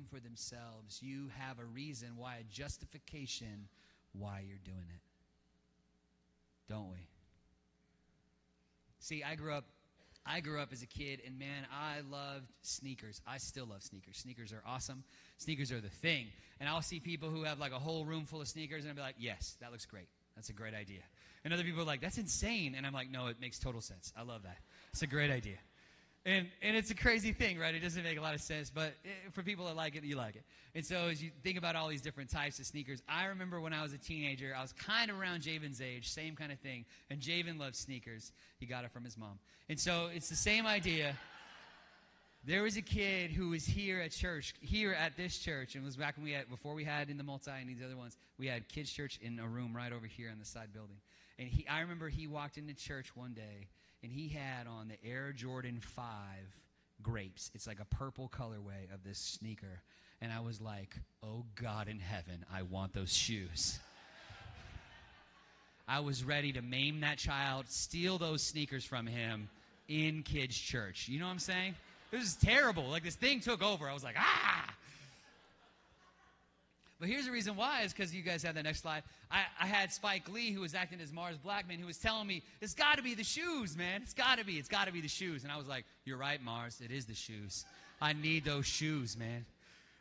for themselves. You have a reason why, a justification why you're doing it. Don't we? See, I grew up as a kid, and man, I loved sneakers. I still love sneakers. Sneakers are awesome. Sneakers are the thing. And I'll see people who have like a whole room full of sneakers, and I'll be like, yes, that looks great. That's a great idea. And other people are like, that's insane. And I'm like, no, it makes total sense. I love that. It's a great idea. And it's a crazy thing, right? It doesn't make a lot of sense, but for people that like it, you like it. And so as you think about all these different types of sneakers, I remember when I was a teenager, I was kind of around Javen's age, same kind of thing. And Javen loved sneakers. He got it from his mom. And so it's the same idea. There was a kid who was here at church, here at this church, and it was back when before we had in the multi and these other ones, we had kids' church in a room right over here in the side building. And I remember he walked into church one day, and he had on the Air Jordan 5 grapes. It's like a purple colorway of this sneaker. And I was like, oh, God in heaven, I want those shoes. I was ready to maim that child, steal those sneakers from him in kids' church. You know what I'm saying? It was terrible. Like, this thing took over. I was like, ah! But here's the reason why, is because you guys have the next slide. I had Spike Lee, who was acting as Mars Blackman, who was telling me, it's got to be the shoes, man. It's got to be the shoes. And I was like, you're right, Mars. It is the shoes. I need those shoes, man.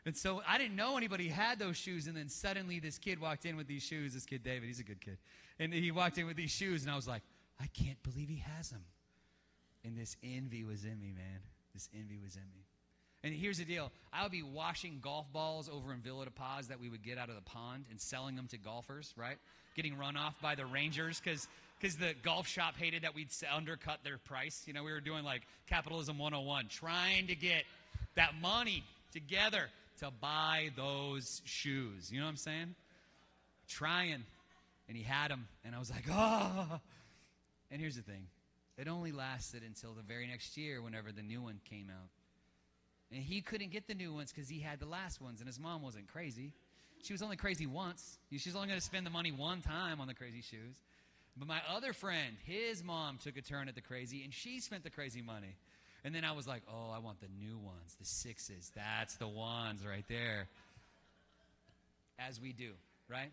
And so I didn't know anybody had those shoes. And then suddenly this kid walked in with these shoes. This kid, David, he's a good kid. And he walked in with these shoes, and I was like, I can't believe he has them. And this envy was in me, man. This envy was in me. And here's the deal. I would be washing golf balls over in Villa de Paz that we would get out of the pond and selling them to golfers, right? Getting run off by the Rangers because the golf shop hated that we'd undercut their price. You know, we were doing like Capitalism 101, trying to get that money together to buy those shoes. You know what I'm saying? Trying. And he had them. And I was like, oh. And here's the thing. It only lasted until the very next year whenever the new one came out. And he couldn't get the new ones because he had the last ones, and his mom wasn't crazy. She was only crazy once. She was only going to spend the money one time on the crazy shoes. But my other friend, his mom took a turn at the crazy, and she spent the crazy money. And then I was like, oh, I want the new ones, the 6s. That's the ones right there. As we do, right?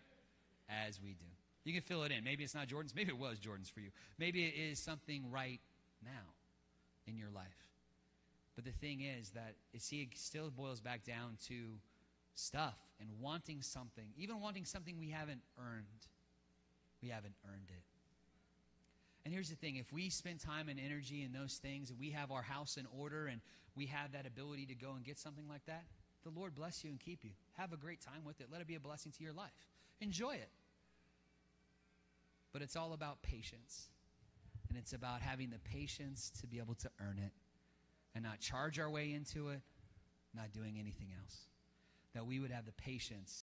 As we do. You can fill it in. Maybe it's not Jordan's. Maybe it was Jordan's for you. Maybe it is something right now in your life. But the thing is that it still boils back down to stuff and wanting something, even wanting something we haven't earned. We haven't earned it. And here's the thing. If we spend time and energy in those things, and we have our house in order, and we have that ability to go and get something like that, the Lord bless you and keep you. Have a great time with it. Let it be a blessing to your life. Enjoy it. But it's all about patience. And it's about having the patience to be able to earn it. And not charge our way into it, not doing anything else. That we would have the patience